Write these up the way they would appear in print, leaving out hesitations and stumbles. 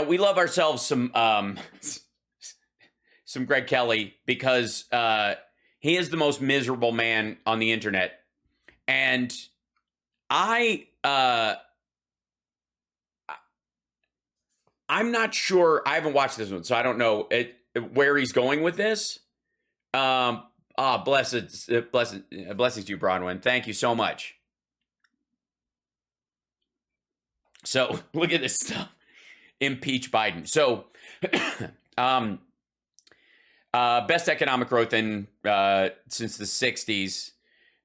we love ourselves some Greg Kelly because he is the most miserable man on the internet. And I'm not sure. I haven't watched this one, so I don't know where he's going with this. Blessings to you, Bronwyn. Thank you so much. So look at this stuff. Impeach Biden. So, best economic growth in since the 60s.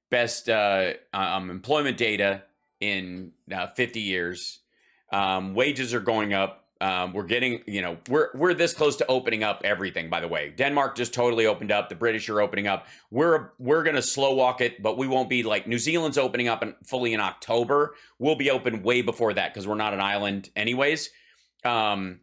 Best employment data in 50 years. Wages are going up. We're getting, we're this close to opening up everything, by the way. Denmark just totally opened up. The British are opening up. We're going to slow walk it, but we won't be like New Zealand's opening up fully in October. We'll be open way before that because we're not an island anyways. You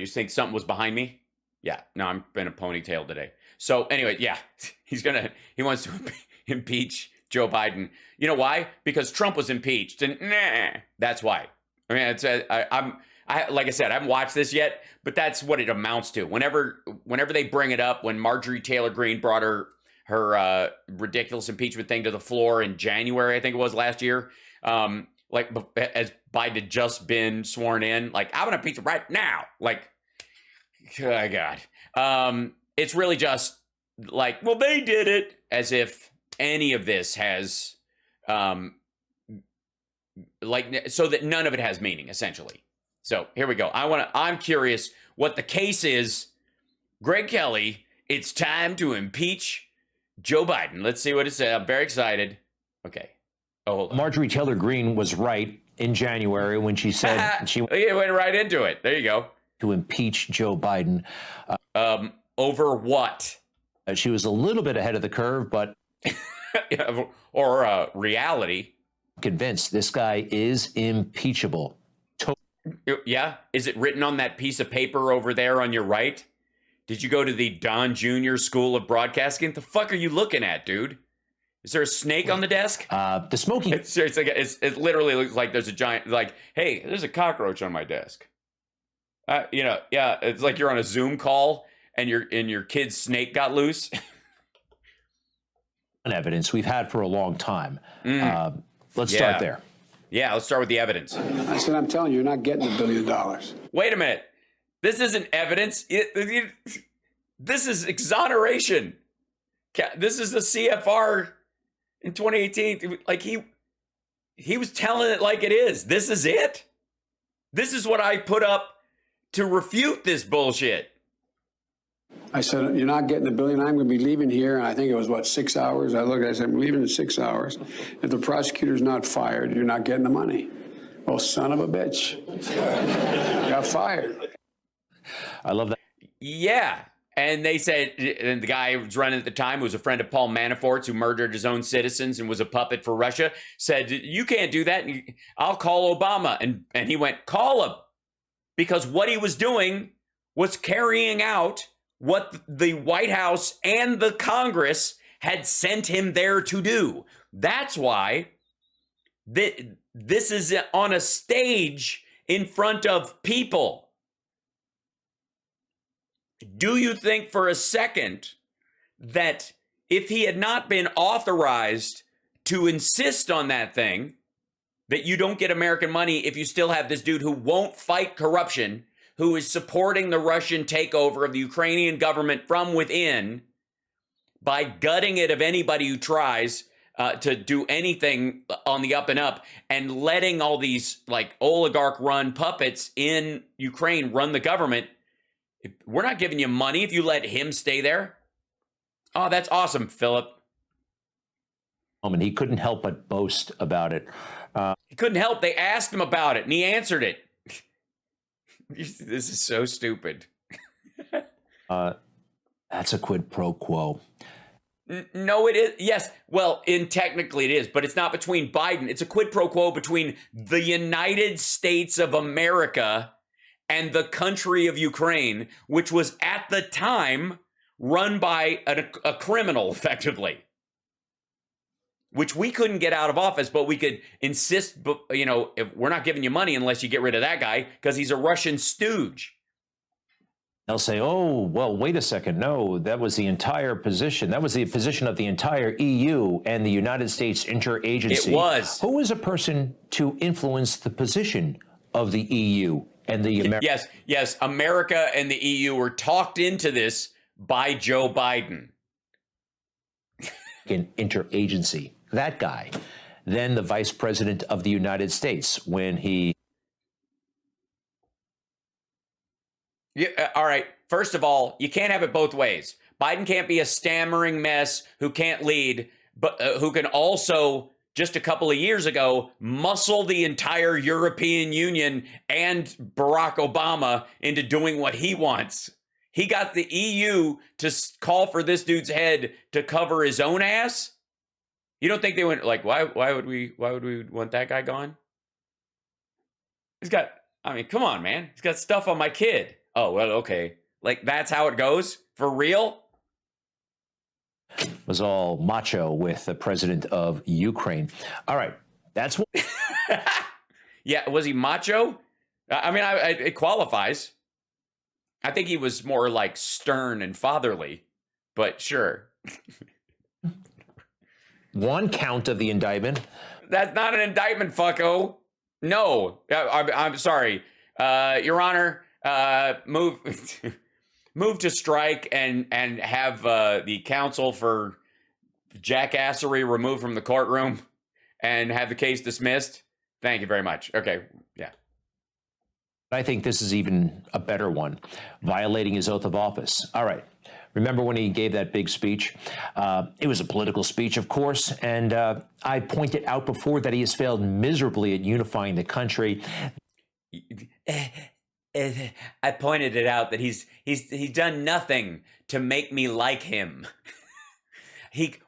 think something was behind me? Yeah, no, I'm in a ponytail today. So anyway, yeah, he wants to impeach Joe Biden. You know why? Because Trump was impeached, and that's why. I mean, like I said, I haven't watched this yet, but that's what it amounts to. Whenever they bring it up, when Marjorie Taylor Greene brought her ridiculous impeachment thing to the floor in January, I think it was last year, like as Biden had just been sworn in, like, I want to impeach him right now. Like, oh God. It's really just like, well, they did it, as if any of this has, so that none of it has meaning, essentially. So here we go. I'm curious what the case is. Greg Kelly, it's time to impeach Joe Biden. Let's see what it says. I'm very excited. Okay. Oh, hold on. Marjorie Taylor Greene was right in January when she said she went right into it. There you go. To impeach Joe Biden. Over what? She was a little bit ahead of the curve, but or reality. Convinced this guy is impeachable. Yeah. Is it written on that piece of paper over there on your right? Did you go to the Don Jr. School of Broadcasting? What the fuck are you looking at, dude? Is there a snake on the desk? The smoking. It literally looks like there's a giant, like, hey, there's a cockroach on my desk. Yeah, it's like you're on a Zoom call and your kid's snake got loose. Evidence we've had for a long time. Let's start there. Yeah, let's start with the evidence. I said, I'm telling you, you're not getting $1 billion. Wait a minute. This isn't evidence. This is exoneration. This is the CFR in 2018. Like he was telling it like it is. This is it. This is what I put up to refute this bullshit. I said, you're not getting $1 billion. I'm going to be leaving here. And I think it was, 6 hours? I said, I'm leaving in 6 hours. If the prosecutor's not fired, you're not getting the money. Well, son of a bitch. Got fired. I love that. Yeah. And they said, and the guy who was running at the time, who was a friend of Paul Manafort's, who murdered his own citizens and was a puppet for Russia, said, you can't do that. I'll call Obama. And he went, call him. Because what he was doing was carrying out what the White House and the Congress had sent him there to do. That's why this is on a stage in front of people. Do you think for a second that if he had not been authorized to insist on that thing, that you don't get American money if you still have this dude who won't fight corruption, who is supporting the Russian takeover of the Ukrainian government from within by gutting it of anybody who tries to do anything on the up and up, and letting all these like oligarch-run puppets in Ukraine run the government? We're not giving you money if you let him stay there. Oh, that's awesome, Philip. And he couldn't help but boast about it. He couldn't help. They asked him about it, and he answered it. This is so stupid. That's a quid pro quo. No, it is. Yes. Well, technically it is, but it's not between Biden. It's a quid pro quo between the United States of America and the country of Ukraine, which was at the time run by a criminal, effectively. which we couldn't get out of office, but we could insist, if we're not giving you money unless you get rid of that guy because he's a Russian stooge. They'll say, oh, well, wait a second. No, that was the entire position. That was the position of the entire EU and the United States interagency. It was. Who is a person to influence the position of the EU and the American? Yes. America and the EU were talked into this by Joe Biden. Interagency. That guy. Then the vice president of the United States when he... Yeah, all right. First of all, you can't have it both ways. Biden can't be a stammering mess who can't lead, but who can also, just a couple of years ago, muscle the entire European Union and Barack Obama into doing what he wants. He got the EU to call for this dude's head to cover his own ass. You don't think they went like, why would we want that guy gone? Come on, man. He's got stuff on my kid. Oh, well, okay. Like, that's how it goes? For real? Was all macho with the president of Ukraine. All right. That's what... Yeah, was he macho? It qualifies. I think he was more like stern and fatherly, but sure. One count of the indictment. That's not an indictment, fucko. No, I'm sorry. Your Honor, move to strike and have the counsel for jackassery removed from the courtroom and have the case dismissed. Thank you very much. Okay, yeah. I think this is even a better one, violating his oath of office. All right. Remember when he gave that big speech? It was a political speech, of course, and I pointed out before that he has failed miserably at unifying the country. I pointed it out that he's done nothing to make me like him.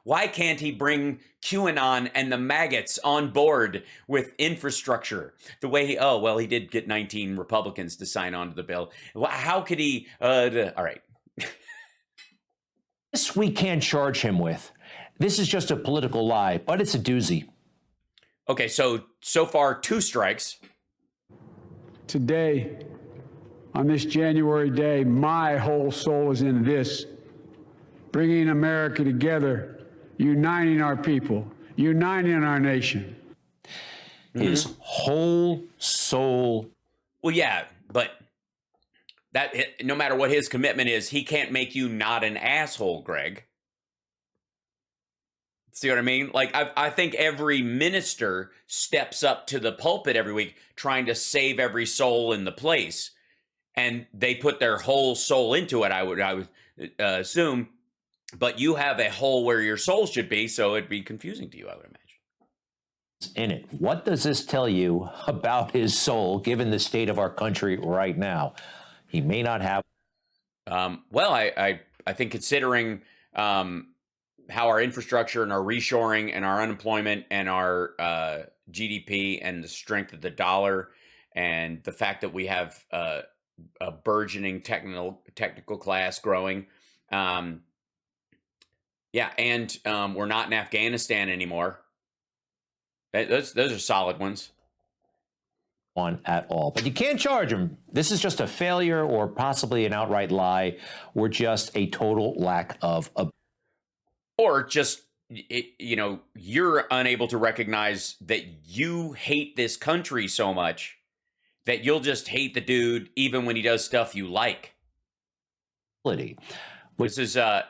Why can't he bring QAnon and the maggots on board with infrastructure the way he did get 19 Republicans to sign on to the bill. How could he? All right. This we can't charge him with. This is just a political lie, but it's a doozy. Okay, so far 2 strikes. Today, on this January day, my whole soul is in this, bringing America together, uniting our people, uniting our nation. His whole soul. Well, yeah, but that no matter what his commitment is, he can't make you not an asshole, Greg. See what I mean? Like, I think every minister steps up to the pulpit every week trying to save every soul in the place. And they put their whole soul into it, I would assume. But you have a hole where your soul should be, so it'd be confusing to you, I would imagine. In it. What does this tell you about his soul, given the state of our country right now? He may not have. Well, I think considering how our infrastructure and our reshoring and our unemployment and our GDP and the strength of the dollar and the fact that we have a burgeoning technical class growing. And we're not in Afghanistan anymore. Those are solid ones. One at all. But you can't charge him. This is just a failure or possibly an outright lie or just a total lack of or just, you're unable to recognize that you hate this country so much that you'll just hate the dude even when he does stuff you like. This is like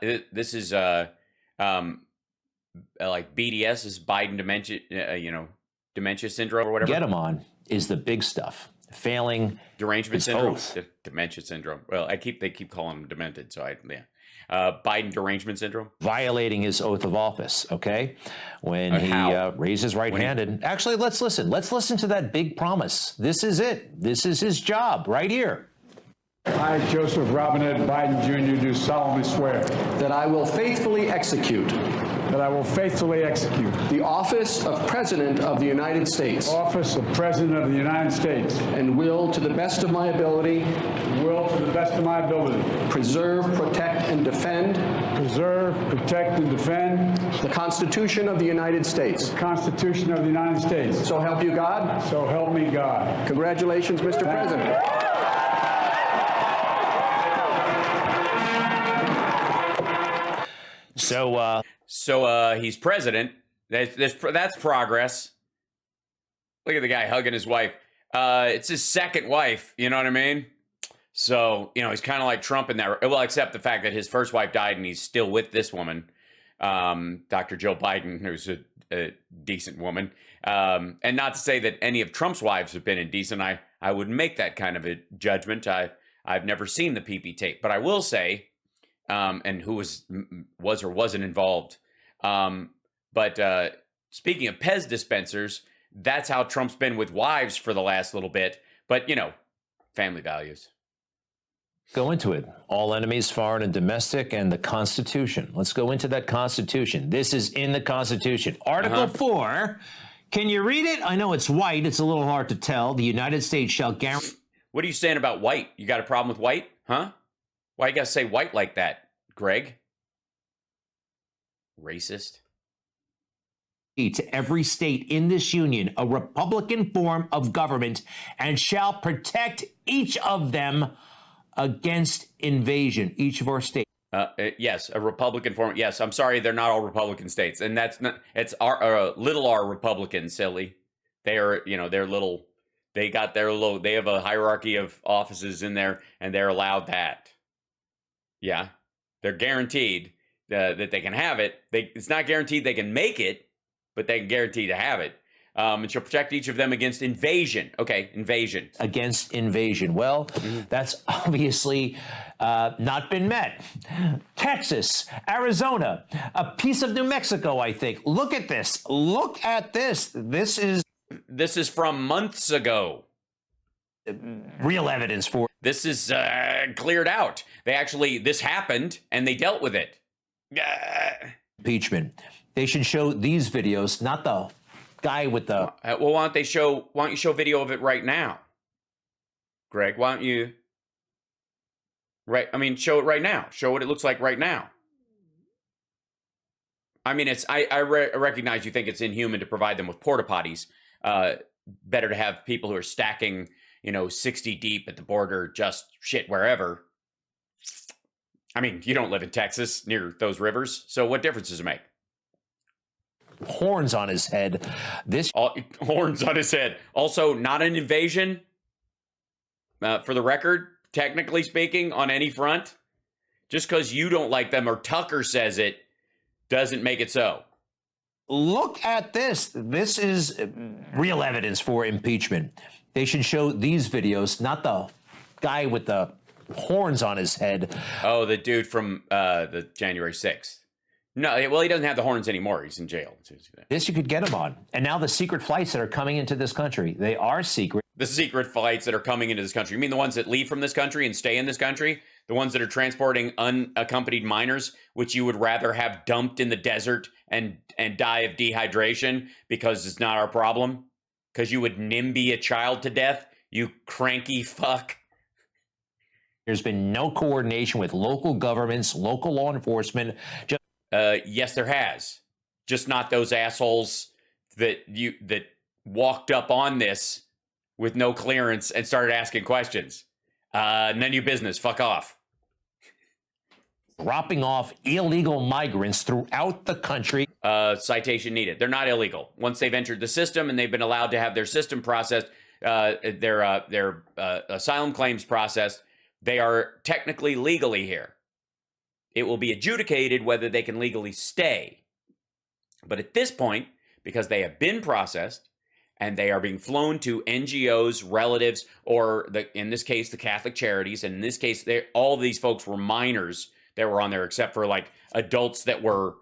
BDS is Biden dementia syndrome or whatever. Get him on is the big stuff. Failing derangement syndrome, dementia syndrome. Well, they keep calling him demented, so Biden derangement syndrome. Violating his oath of office. Okay, when he raised his right hand. And actually, let's listen. Let's listen to that big promise. This is it. This is his job right here. I, Joseph Robinette Biden Jr., do solemnly swear that I will faithfully execute that I will faithfully execute the office of President of the United States the office of President of the United States and will, to the best of my ability, preserve, protect, and defend the Constitution of the United States. the Constitution of the United States. So help you God. So help me God. Congratulations, Mr. President. So, He's president. That's progress. Look at the guy hugging his wife. It's his second wife. You know what I mean? So, he's kind of like Trump in that. Well, except the fact that his first wife died and he's still with this woman, Dr. Joe Biden, who's a decent woman. And not to say that any of Trump's wives have been indecent. I would make that kind of a judgment. I've never seen the PP tape, but I will say, and who was or wasn't involved. But speaking of Pez dispensers, that's how Trump's been with wives for the last little bit. But, family values. go into it. All enemies, foreign and domestic, and the Constitution. Let's go into that Constitution. This is in the Constitution. Article 4. Can you read it? I know it's white. It's a little hard to tell. The United States shall guarantee. What are you saying about white? You got a problem with white? Huh? Why you got to say white like that, Greg? Racist. To every state in this union a Republican form of government and shall protect each of them against invasion, each of our states. Yes, a Republican form. Yes, I'm sorry, they're not all Republican states, and that's not. It's our little R Republicans, silly. They are, they're little. They got their little. They have a hierarchy of offices in there, and they're allowed that. Yeah, they're guaranteed that they can have it. It's not guaranteed they can make it, but they can guarantee to have it. And she'll protect each of them against invasion. Okay, invasion. Against invasion. Well, that's obviously not been met. Texas, Arizona, a piece of New Mexico, I think. Look at this. Look at this. This is from months ago. Real evidence for. This is cleared out. This happened, and they dealt with it. Impeachment. They should show these videos, not the guy with the. Well, why don't you show video of it right now, Greg? Why don't you? Right. I mean, show it right now. Show what it looks like right now. I mean, I recognize you think it's inhuman to provide them with porta potties. Better to have people who are stacking, 60 deep at the border, just shit wherever. I mean, you don't live in Texas near those rivers, so what difference does it make? Horns on his head. Horns on his head. Also, not an invasion, for the record, technically speaking, on any front. Just because you don't like them or Tucker says it doesn't make it so. Look at this. This is real evidence for impeachment. They should show these videos, not the guy with the horns on his head. Oh, the dude from the January 6th. No, well, he doesn't have the horns anymore. He's in jail. This you could get him on. And now the secret flights that are coming into this country, they are secret. The secret flights that are coming into this country. You mean the ones that leave from this country and stay in this country? The ones that are transporting unaccompanied minors, which you would rather have dumped in the desert and die of dehydration because it's not our problem? Because you would NIMBY a child to death? You cranky fuck. There's been no coordination with local governments, local law enforcement. Yes, there has. Just not those assholes that walked up on this with no clearance and started asking questions. None of your business. Fuck off. Dropping off illegal migrants throughout the country. Citation needed. They're not illegal. Once they've entered the system and they've been allowed to have their system processed, their asylum claims processed, they are technically legally here. It will be adjudicated whether they can legally stay. But at this point, because they have been processed and they are being flown to NGOs, relatives, or in this case, the Catholic Charities, and in this case, all of these folks were minors that were on there, except for like adults that were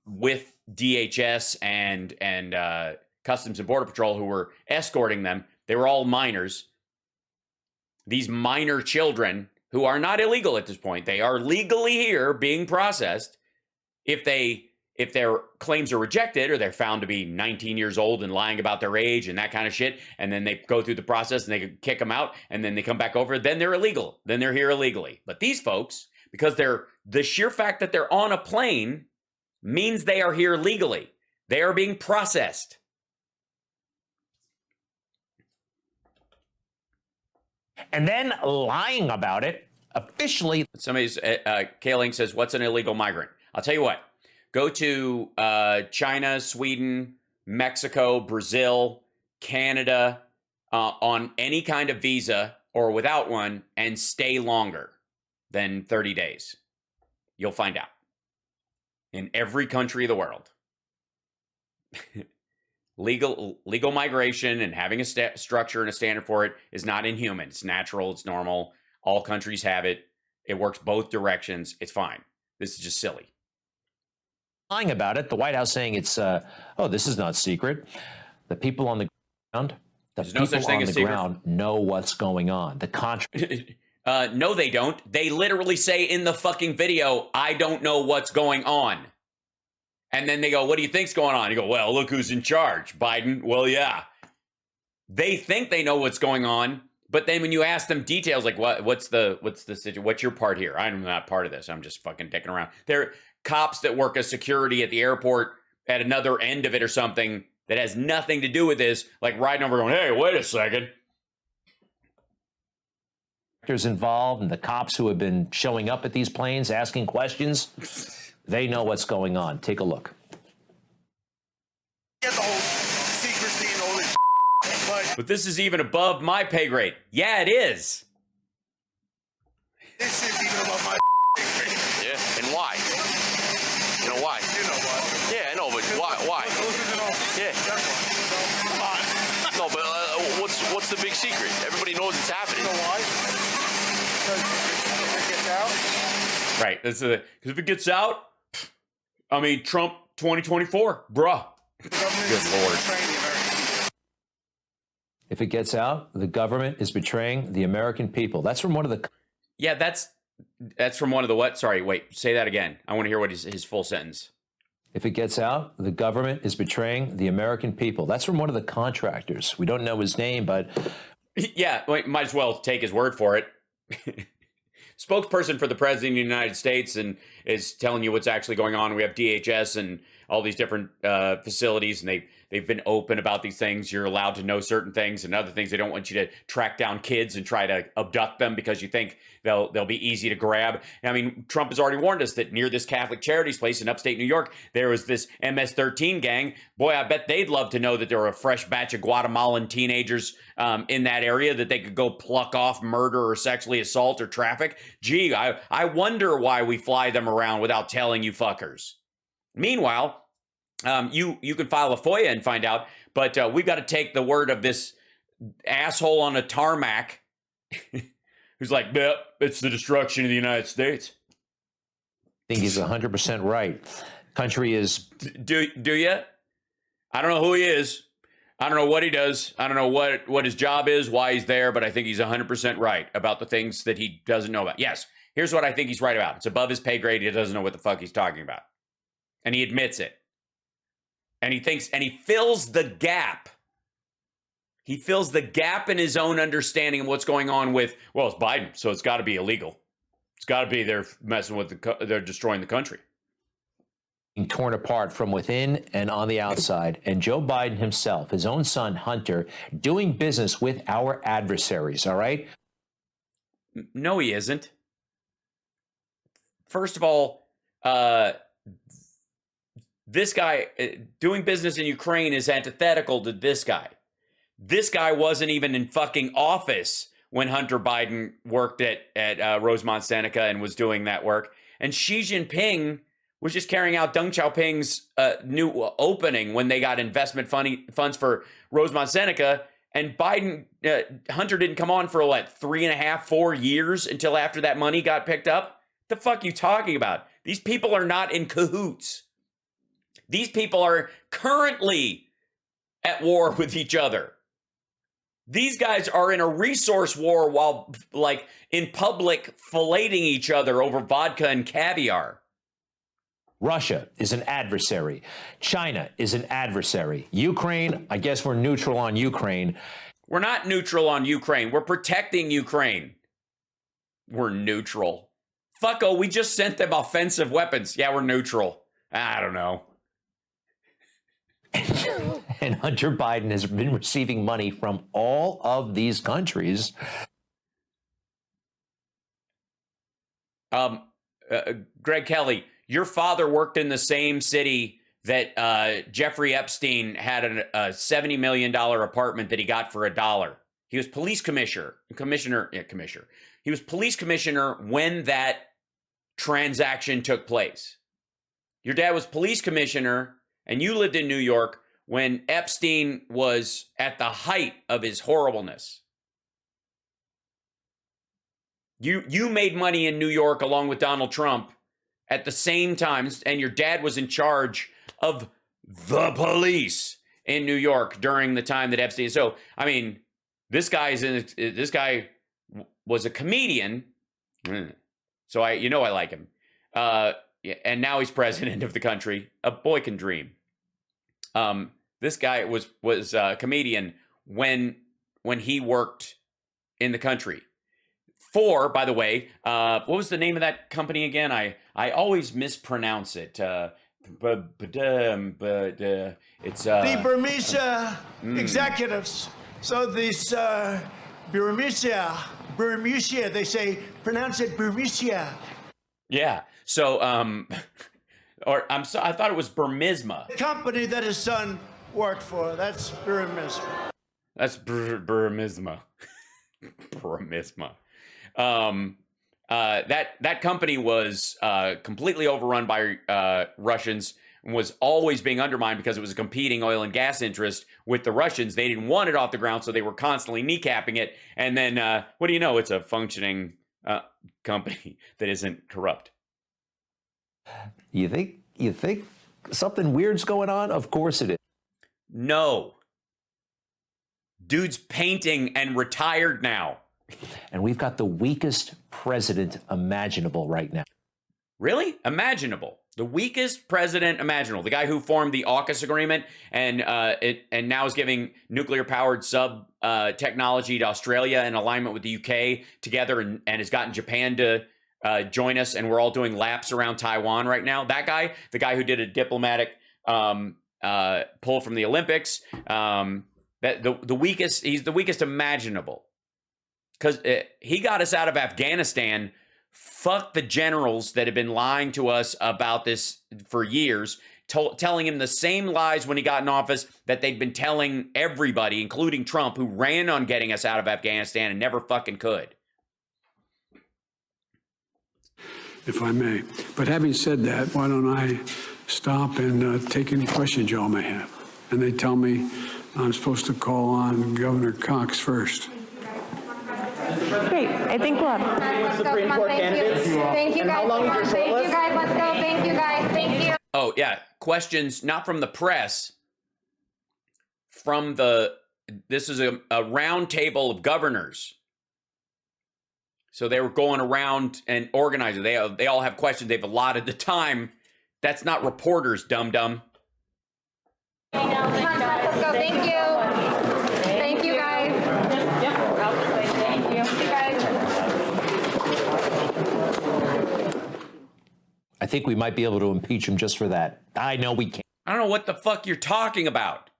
with DHS and Customs and Border Patrol who were escorting them. They were all minors. These minor children who are not illegal at this point. They are legally here being processed. If if their claims are rejected or they're found to be 19 years old and lying about their age and that kind of shit, and then they go through the process and they could kick them out and then they come back over, then they're illegal. Then they're here illegally. But these folks, because the sheer fact that they're on a plane means they are here legally. They are being processed. And then lying about it officially. Somebody's, Kaling says, what's an illegal migrant? I'll tell you what. Go to China, Sweden, Mexico, Brazil, Canada, on any kind of visa or without one, and stay longer than 30 days. You'll find out. In every country of the world. Legal migration and having a structure and a standard for it is not inhuman. It's natural. It's normal. All countries have it. It works both directions. It's fine. This is just silly. Lying about it, the White House saying it's, this is not secret. The people on the ground, There's no such thing as secret. Ground know what's going on. The contract. No, they don't. They literally say in the fucking video, I don't know what's going on. And then they go, what do you think's going on? You go, well, look who's in charge. Biden. Well, yeah. They think they know what's going on, but then when you ask them details, like what's the situation? What's your part here? I'm not part of this. I'm just fucking dicking around. They're cops that work as security at the airport at another end of it or something that has nothing to do with this, like riding over going, hey, wait a second. Involved and the cops who have been showing up at these planes asking questions, they know what's going on. Take a look. Get the whole secrecy and all this but this is even above my pay grade. Yeah, it is. This is even above my pay grade. Yeah, and why? You know why? You know what? Yeah, I know, but why? Yeah. Come on. No, but what's the big secret? Everybody knows it's happening. You know why? Because if it gets out. Right. Because if it gets out, I mean, Trump 2024, bruh. The government is Lord. betraying the Americans. If it gets out, the government is betraying the American people. That's from one of the... Yeah, that's from one of the what? Sorry, wait, say that again. I want to hear what his full sentence. If it gets out, the government is betraying the American people. That's from one of the contractors. We don't know his name, but... Yeah, wait, might as well take his word for it. Spokesperson for the President of the United States and is telling you what's actually going on. We have DHS and all these different facilities, and they've been open about these things. You're allowed to know certain things, and other things they don't want you to track down kids and try to abduct them because you think they'll be easy to grab. I mean, Trump has already warned us that near this Catholic Charities place in upstate New York, there was this MS-13 gang. Boy, I bet they'd love to know that there were a fresh batch of Guatemalan teenagers in that area that they could go pluck off, murder, or sexually assault or traffic. Gee, I wonder why we fly them around without telling you fuckers. Meanwhile, you can file a FOIA and find out, but we've got to take the word of this asshole on a tarmac who's like, yep, it's the destruction of the United States. I think he's 100% right. Country is... Do you? I don't know who he is. I don't know what he does. I don't know what his job is, why he's there, but I think he's 100% right about the things that he doesn't know about. Yes, here's what I think he's right about. It's above his pay grade. He doesn't know what the fuck he's talking about. And he admits it. And he thinks, and he fills the gap. He fills the gap in his own understanding of what's going on with, well, it's Biden, so it's got to be illegal. It's got to be they're messing with they're destroying the country. Being torn apart from within and on the outside. And Joe Biden himself, his own son, Hunter, doing business with our adversaries, all right? No, he isn't. First of all, this guy doing business in Ukraine is antithetical to this guy. This guy wasn't even in fucking office when Hunter Biden worked at Rosemont Seneca and was doing that work. And Xi Jinping was just carrying out Deng Xiaoping's new opening when they got investment funds for Rosemont Seneca. And Biden, Hunter didn't come on for what, 3.5, 4 years until after that money got picked up? The fuck you talking about? These people are not in cahoots. These people are currently at war with each other. These guys are in a resource war while, like, in public filleting each other over vodka and caviar. Russia is an adversary. China is an adversary. Ukraine, I guess we're neutral on Ukraine. We're not neutral on Ukraine. We're protecting Ukraine. We're neutral. Fucko, we just sent them offensive weapons. Yeah, we're neutral. I don't know. And Hunter Biden has been receiving money from all of these countries. Greg Kelly, your father worked in the same city that Jeffrey Epstein had a $70 million apartment that he got for $1. He was police commissioner. He was police commissioner when that transaction took place. Your dad was police commissioner, and you lived in New York when Epstein was at the height of his horribleness. You made money in New York along with Donald Trump at the same time, and your dad was in charge of the police in New York during the time that Epstein. So, I mean, this guy was a comedian, so I like him. And now he's president of the country. A boy can dream. This guy was a comedian when he worked in the country. By the way, what was the name of that company again? I always mispronounce it. It's the Burmese executives. So this Burmese, they say, pronounce it Burmese. Yeah. So, I thought it was Burmisma. The company that his son worked for, that's Burmese. That's Burmisma. Burmisma. That company was completely overrun by Russians and was always being undermined because it was a competing oil and gas interest with the Russians. They didn't want it off the ground, so they were constantly kneecapping it. And then, what do you know? It's a functioning company that isn't corrupt. You think something weird's going on? Of course it is. No. Dude's painting and retired now. And we've got the weakest president imaginable right now. Really? Imaginable. The weakest president imaginable. The guy who formed the AUKUS agreement and now is giving nuclear-powered sub technology to Australia in alignment with the UK together and has gotten Japan to join us, and we're all doing laps around Taiwan right now. That guy, the guy who did a diplomatic pull from the Olympics, he's the weakest imaginable. Because he got us out of Afghanistan. Fuck the generals that have been lying to us about this for years, telling him the same lies when he got in office that they'd been telling everybody, including Trump, who ran on getting us out of Afghanistan and never fucking could. If I may. But having said that, why don't I stop and take any questions y'all may have? And they tell me I'm supposed to call on Governor Cox first. Great. I think we'll have Supreme Court candidates. Thank you guys. Thank you guys. Let's go. Thank you guys. Thank you. Oh, yeah. Questions not from the press, this is a round table of governors. So they were going around and organizing. They all have questions. They've allotted the time. That's not reporters, dum-dum. Let's go. Thank you. Thank you guys. Thank you guys. I think we might be able to impeach him just for that. I know we can't. I don't know what the fuck you're talking about.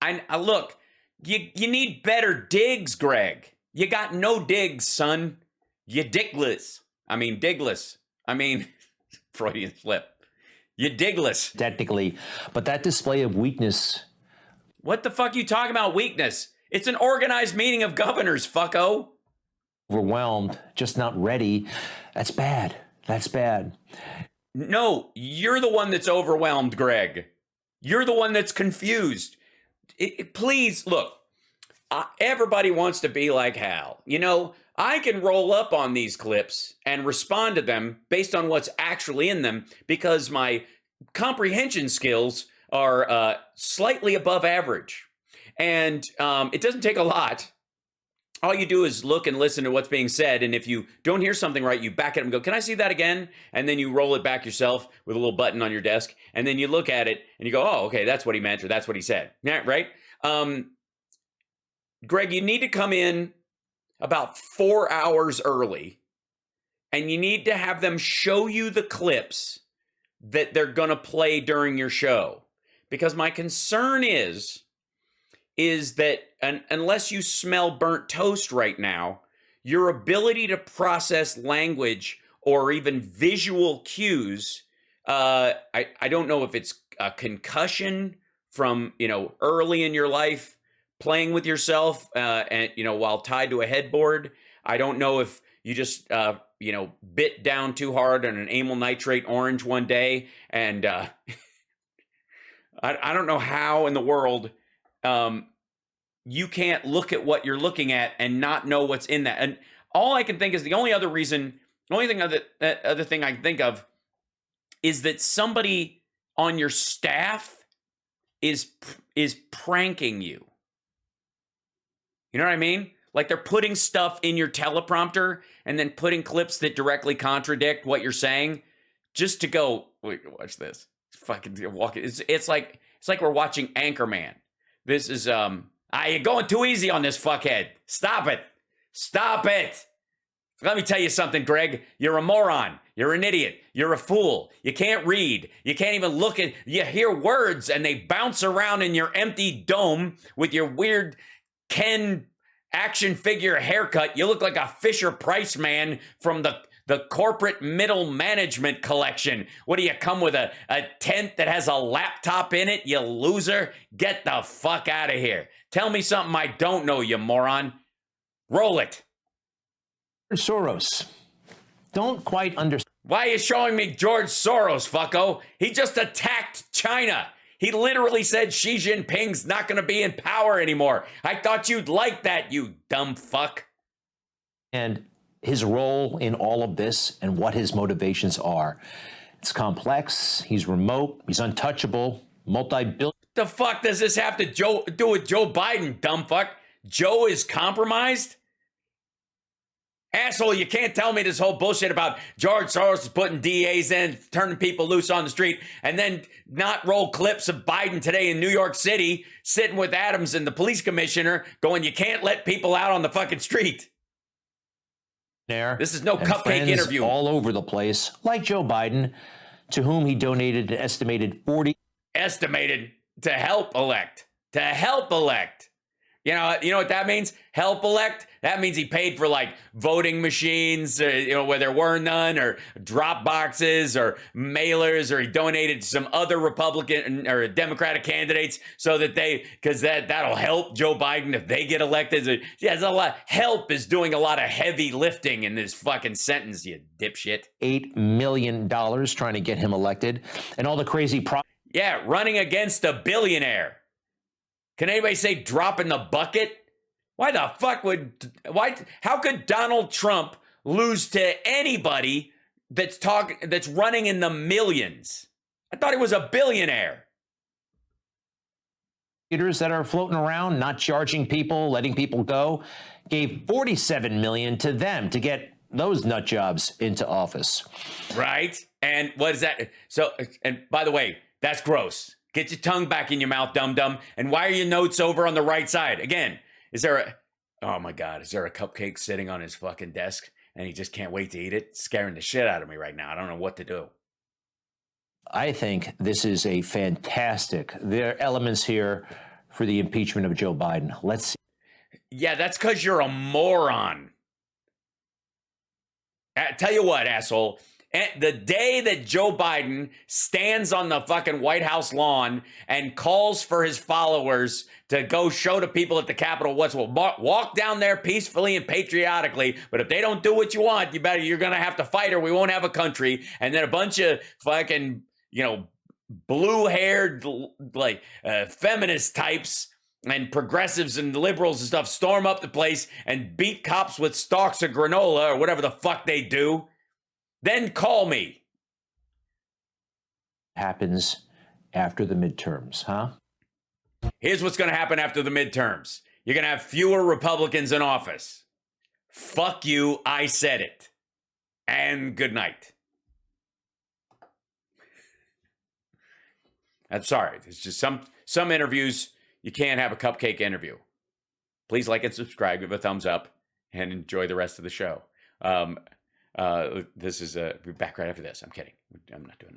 I look, you need better digs, Greg. You got no digs, son. You dickless. Digless. Freudian slip. You digless. Technically, but that display of weakness. What the fuck you talking about weakness? It's an organized meeting of governors, fucko. Overwhelmed, just not ready. That's bad. That's bad. No, you're the one that's overwhelmed, Greg. You're the one that's confused. Please, look, everybody wants to be like Hal. You know, I can roll up on these clips and respond to them based on what's actually in them because my comprehension skills are slightly above average. And it doesn't take a lot all you do is look and listen to what's being said. And if you don't hear something right, you back it up and go, can I see that again? And then you roll it back yourself with a little button on your desk. And then you look at it and you go, oh, okay, that's what he meant, or that's what he said. Yeah, right? Greg, you need to come in about 4 hours early, and you need to have them show you the clips that they're going to play during your show. Because my concern is that unless you smell burnt toast right now, your ability to process language or even visual cues, I don't know if it's a concussion from, early in your life, playing with yourself, and while tied to a headboard. I don't know if you just, bit down too hard on an amyl nitrate orange one day, and I don't know how in the world you can't look at what you're looking at and not know what's in that. And all I can think is the only other thing I can think of is that somebody on your staff is pranking you. You know what I mean? Like they're putting stuff in your teleprompter and then putting clips that directly contradict what you're saying just to go, wait, watch this. Fucking walk it. It's like we're watching Anchorman. This is you're going too easy on this fuckhead. Stop it. Let me tell you something, Greg. You're a moron. You're an idiot. You're a fool. You can't read. You can't even look at. You hear words and they bounce around in your empty dome with your weird Ken action figure haircut. You look like a Fisher-Price man from the corporate middle management collection. What do you come with a tent that has a laptop in it, you loser? Get the fuck out of here. Tell me something I don't know, you moron. Roll it. Soros. Don't quite understand. Why are you showing me George Soros, fucko? He just attacked China. He literally said Xi Jinping's not going to be in power anymore. I thought you'd like that, you dumb fuck. And his role in all of this and what his motivations are. It's complex. He's remote. He's untouchable. Multi-billion. The fuck does this have to do with Joe Biden, dumb fuck? Joe is compromised? Asshole, you can't tell me this whole bullshit about George Soros is putting DAs in, turning people loose on the street, and then not roll clips of Biden today in New York City, sitting with Adams and the police commissioner, going, you can't let people out on the fucking street. This is no Cupcake interview. All over the place, like Joe Biden, to whom he donated an estimated 40. Estimated to help elect. To help elect. You know what that means? Help elect? That means he paid for like voting machines, where there were none, or drop boxes, or mailers, or he donated to some other Republican or Democratic candidates so that because that'll help Joe Biden if they get elected. Yeah, there's a lot. Help is doing a lot of heavy lifting in this fucking sentence, you dipshit. $8 million trying to get him elected, and all the crazy. Yeah, running against a billionaire. Can anybody say drop in the bucket? How could Donald Trump lose to anybody that's running in the millions? I thought he was a billionaire. That are floating around, not charging people, letting people go, gave $47 million to them to get those nut jobs into office. Right. And what is that? So, and by the way, that's gross. Get your tongue back in your mouth, dum-dum. And why are your notes over on the right side? Again, oh my God, is there a cupcake sitting on his fucking desk and he just can't wait to eat it? It's scaring the shit out of me right now. I don't know what to do. I think this is a fantastic. There are elements here for the impeachment of Joe Biden. Let's see. Yeah, that's because you're a moron. Tell you what, asshole. The day that Joe Biden stands on the fucking White House lawn and calls for his followers to go show the people at the Capitol walk down there peacefully and patriotically, but if they don't do what you want, you're going to have to fight or we won't have a country. And then a bunch of fucking, blue-haired, feminist types and progressives and liberals and stuff storm up the place and beat cops with stalks of granola or whatever the fuck they do. Then call me. Happens after the midterms, huh? Here's what's going to happen after the midterms. You're going to have fewer Republicans in office. Fuck you, I said it. And good night. I'm sorry. It's just some interviews, you can't have a cupcake interview. Please like and subscribe, give a thumbs up, and enjoy the rest of the show. This is back right after this. I'm kidding. I'm not doing it.